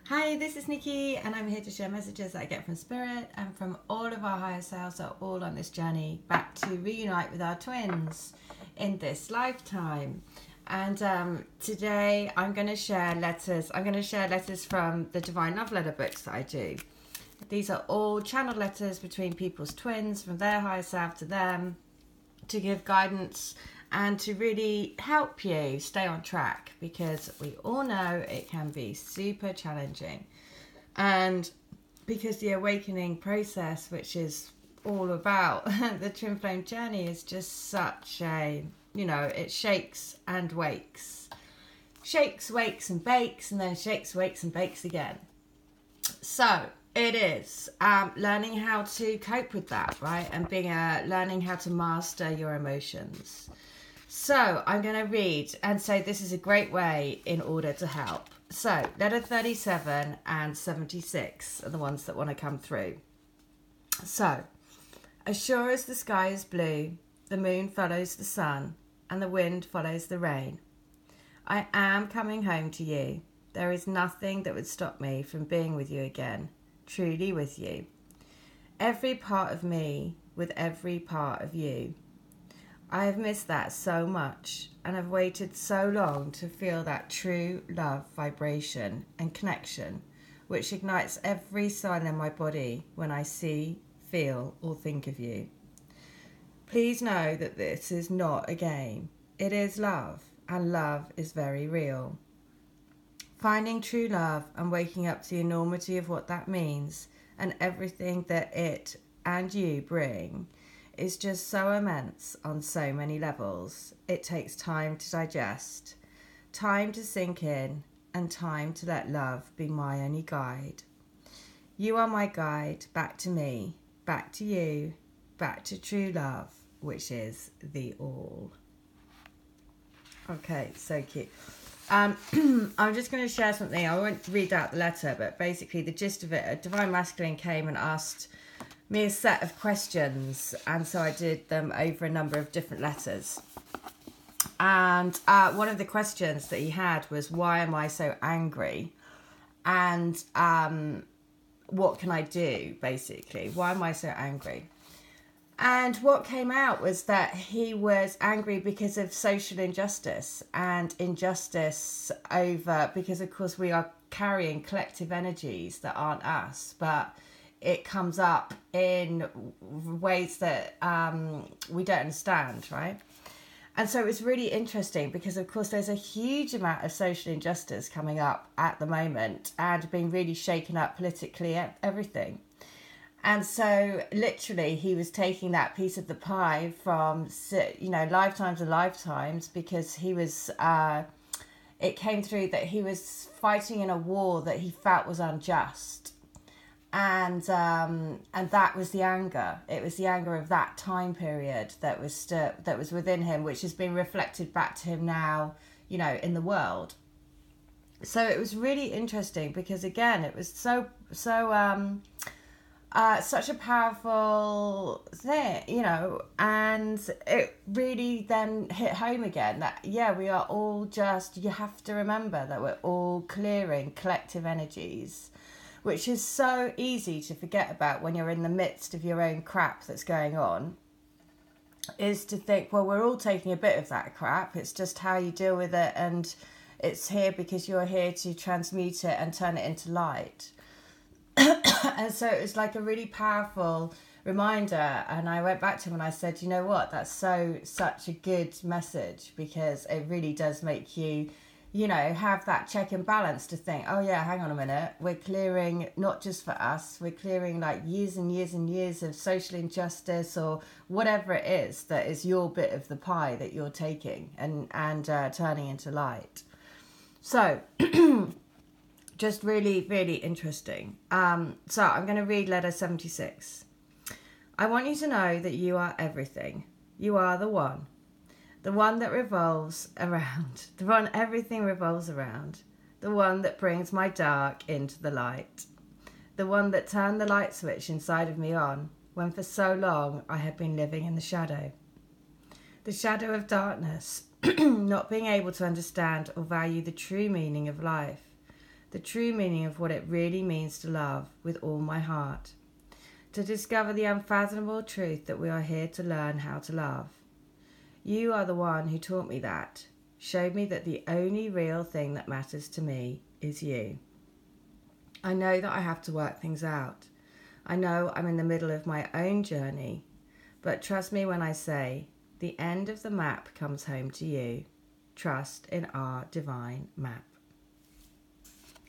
Hi, this is Nikki, and I'm here to share messages that I get from Spirit and from all of our higher selves that are all on this journey back to reunite with our twins in this lifetime. And today I'm going to share letters. I'm going to share letters from the Divine Love Letter books that I do. These are all channeled letters between people's twins, from their higher self to them, to give guidance and to really help you stay on track, because we all know it can be super challenging. And because the awakening process, which is all about the twin flame journey, is just such a, it shakes and wakes. Shakes, wakes and bakes, and then shakes, wakes and bakes again. So it is learning how to cope with that, right? And learning how to master your emotions. So I'm going to read and say this is a great way in order to help. So letter 37 and 76 are the ones that want to come through. So, as sure as the sky is blue, the moon follows the sun, and the wind follows the rain. I am coming home to you. There is nothing that would stop me from being with you again, truly with you. Every part of me with every part of you. I have missed that so much, and have waited so long to feel that true love vibration and connection, which ignites every cell in my body when I see, feel, or think of you. Please know that this is not a game. It is love, and love is very real. Finding true love and waking up to the enormity of what that means and everything that it and you bring is just so immense on so many levels. It takes time to digest, time to sink in, and time to let love be my only guide. You are my guide back to me, back to you, back to true love, which is the all. Okay, so cute. I'm just going to share something. I won't read out the letter, but basically the gist of it, a Divine Masculine came and asked me a set of questions, and so I did them over a number of different letters. And one of the questions that he had was, why am I so angry? And what can I do, basically? Why am I so angry? And what came out was that he was angry because of social injustice and injustice because of course we are carrying collective energies that aren't us, but it comes up in ways that we don't understand, right? And so it's really interesting because, of course, there's a huge amount of social injustice coming up at the moment and being really shaken up politically, everything. And so literally he was taking that piece of the pie from, lifetimes and lifetimes, because he was, it came through that he was fighting in a war that he felt was unjust. And that was the anger. It was the anger of that time period that was within him, which has been reflected back to him now, in the world. So it was really interesting because, again, it was such a powerful thing, and it really then hit home again that, we are all you have to remember that we're all clearing collective energies, which is so easy to forget about when you're in the midst of your own crap that's going on, is to think, well, we're all taking a bit of that crap. It's just how you deal with it, and it's here because you're here to transmute it and turn it into light. And so it was like a really powerful reminder, and I went back to him and I said, you know what, that's such a good message, because it really does make you, have that check and balance to think, oh yeah, hang on a minute, we're clearing not just for us, we're clearing like years and years and years of social injustice or whatever it is that is your bit of the pie that you're taking and turning into light. So just really, really interesting. So I'm going to read letter 76. I want you to know that you are everything. You are the one that revolves around, the one everything revolves around, the one that brings my dark into the light, the one that turned the light switch inside of me on when for so long I had been living in the shadow of darkness, not being able to understand or value the true meaning of life, the true meaning of what it really means to love with all my heart, to discover the unfathomable truth that we are here to learn how to love. You are the one who taught me that, showed me that the only real thing that matters to me is you. I know that I have to work things out. I know I'm in the middle of my own journey, but trust me when I say the end of the map comes home to you. Trust in our divine map.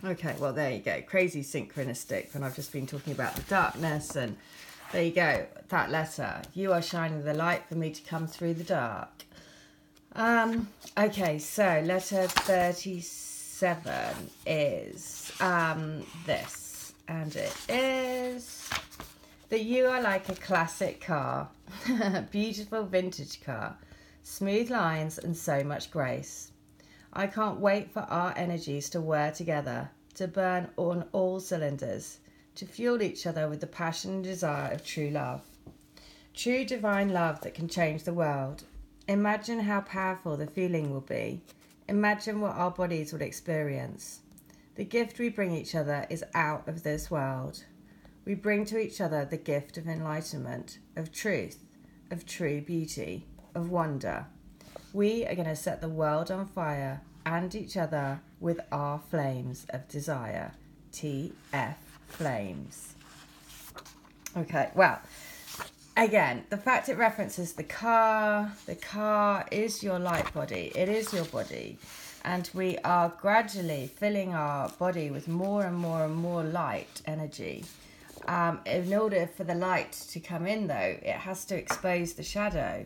Okay, well, there you go. Crazy synchronistic when I've just been talking about the darkness, and there you go, that letter. You are shining the light for me to come through the dark. Okay, so letter 37 is this, and it is that you are like a classic car, beautiful vintage car, smooth lines and so much grace. I can't wait for our energies to wear together, to burn on all cylinders, to fuel each other with the passion and desire of true love. True divine love that can change the world. Imagine how powerful the feeling will be. Imagine what our bodies will experience. The gift we bring each other is out of this world. We bring to each other the gift of enlightenment, of truth, of true beauty, of wonder. We are going to set the world on fire and each other with our flames of desire. TF flames. Okay, well, again, the fact it references the car is your light body. It is your body. And we are gradually filling our body with more and more and more light energy. In order for the light to come in, though, it has to expose the shadow.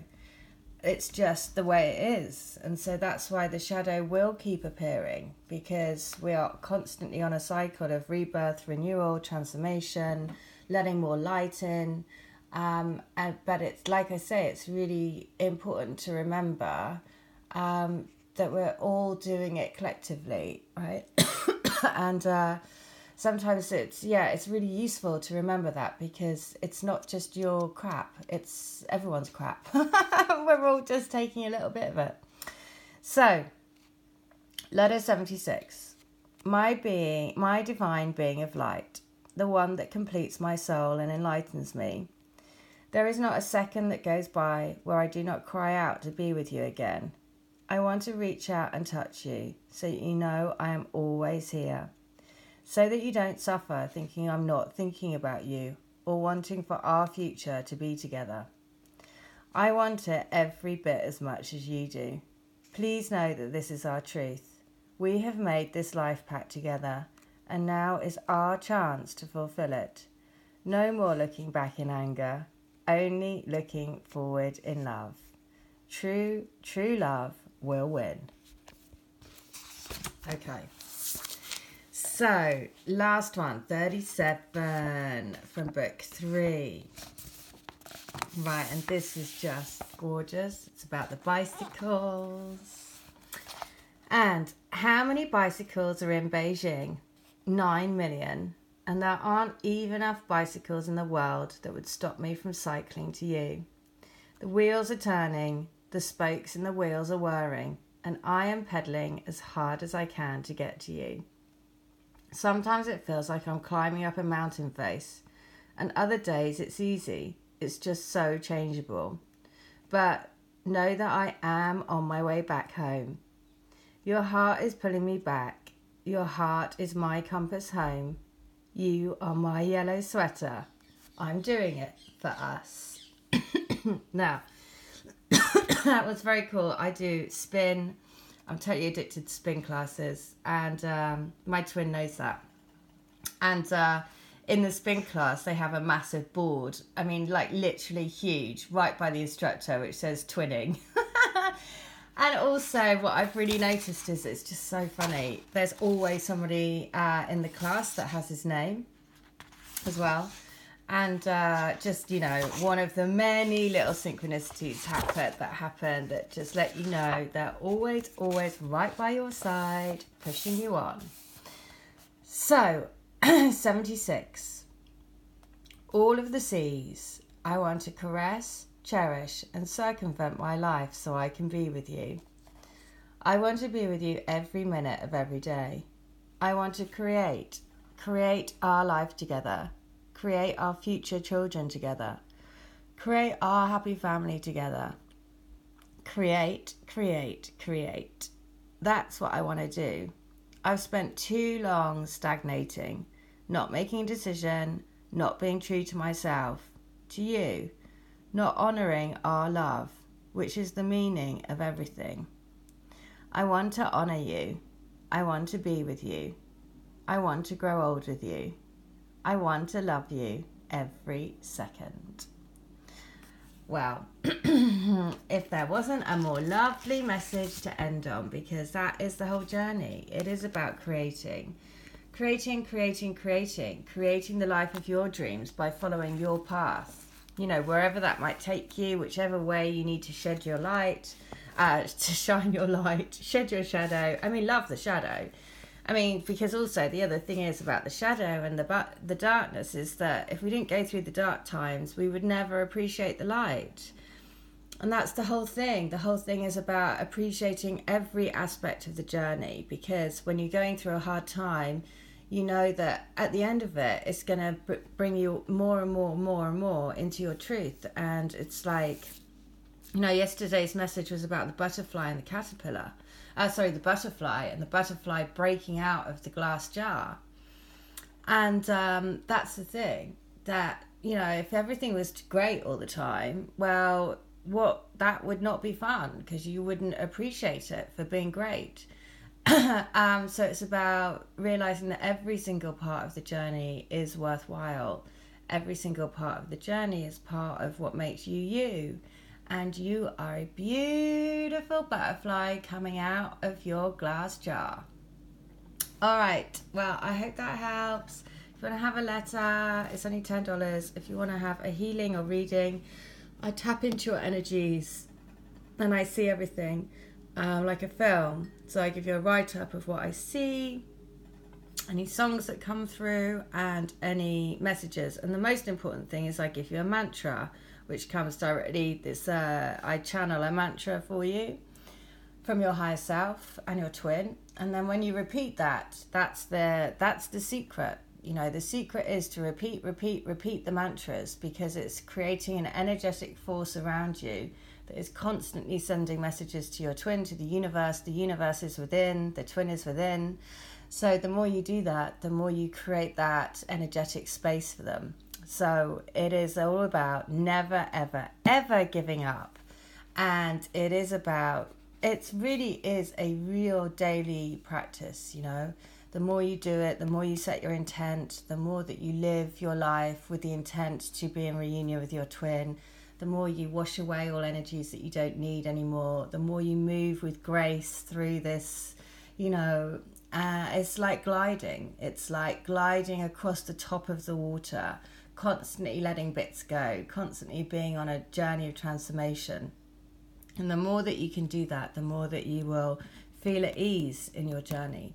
It's just the way it is. And so that's why the shadow will keep appearing, because we are constantly on a cycle of rebirth, renewal, transformation, letting more light in. But it's like I say, it's really important to remember that we're all doing it collectively, right? And sometimes it's really useful to remember that, because it's not just your crap, it's everyone's crap. We're all just taking a little bit of it. So, letter 76. My divine being of light, the one that completes my soul and enlightens me. There is not a second that goes by where I do not cry out to be with you again. I want to reach out and touch you, so that you know I am always here. So that you don't suffer thinking I'm not thinking about you or wanting for our future to be together. I want it every bit as much as you do. Please know that this is our truth. We have made this life pact together, and now is our chance to fulfill it. No more looking back in anger, only looking forward in love. True love will win. Okay. So, last one, 37 from book 3. Right, and this is just gorgeous. It's about the bicycles. And how many bicycles are in Beijing? 9 million. And there aren't even enough bicycles in the world that would stop me from cycling to you. The wheels are turning, the spokes in the wheels are whirring, and I am pedaling as hard as I can to get to you. Sometimes it feels like I'm climbing up a mountain face, and other days it's easy. It's just so changeable. But know that I am on my way back home. Your heart is pulling me back. Your heart is my compass home. You are my yellow sweater. I'm doing it for us. Now, that was very cool. I do spin. I'm totally addicted to spin classes, and my twin knows that. And in the spin class, they have a massive board. I mean, like literally huge, right by the instructor, which says twinning. And also what I've really noticed is it's just so funny. There's always somebody in the class that has his name as well. And just, you know, one of the many little synchronicities that happen that just let you know they're always right by your side, pushing you on. So, 76. All of the seas I want to caress, cherish and circumvent my life so I can be with you. I want to be with you every minute of every day. I want to create our life together, create our future children together, create our happy family together. Create. That's what I want to do. I've spent too long stagnating, not making a decision, not being true to myself, to you, not honouring our love, which is the meaning of everything. I want to honour you. I want to be with you. I want to grow old with you. I want to love you every second. Well, if there wasn't a more lovely message to end on, because that is the whole journey. It is about creating the life of your dreams by following your path. You know, wherever that might take you, whichever way you need to shed your light, to shine your light, shed your shadow. I mean, love the shadow. I mean, because also the other thing is about the shadow and the darkness is that if we didn't go through the dark times, we would never appreciate the light. And that's the whole thing. The whole thing is about appreciating every aspect of the journey, because when you're going through a hard time, you know that at the end of it, it's going to bring you more and more into your truth. And it's like, you know, yesterday's message was about the butterfly and the caterpillar. The butterfly and the butterfly breaking out of the glass jar. And that's the thing, that, you know, if everything was great all the time, well, that would not be fun, because you wouldn't appreciate it for being great. So it's about realizing that every single part of the journey is worthwhile. Every single part of the journey is part of what makes you you. And you are a beautiful butterfly coming out of your glass jar. All right. Well, I hope that helps. If you want to have a letter, it's only $10. If you want to have a healing or reading, I tap into your energies and I see everything like a film. So I give you a write-up of what I see, any songs that come through, and any messages. And the most important thing is I give you a mantra, which comes directly, I channel a mantra for you from your higher self and your twin. And then when you repeat that, that's the secret. You know, the secret is to repeat the mantras, because it's creating an energetic force around you that is constantly sending messages to your twin, to the universe. The universe is within, the twin is within. So the more you do that, the more you create that energetic space for them. So it is all about never, ever, ever giving up. And it really is a real daily practice, you know. The more you do it, the more you set your intent, the more that you live your life with the intent to be in reunion with your twin, the more you wash away all energies that you don't need anymore, the more you move with grace through this, you know. It's like gliding. It's like gliding across the top of the water, constantly letting bits go, constantly being on a journey of transformation. And the more that you can do that, the more that you will feel at ease in your journey.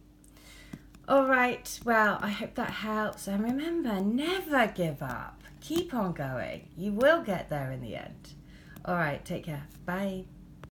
All right, well, I hope that helps. And remember, never give up. Keep on going. You will get there in the end. All right, take care. Bye.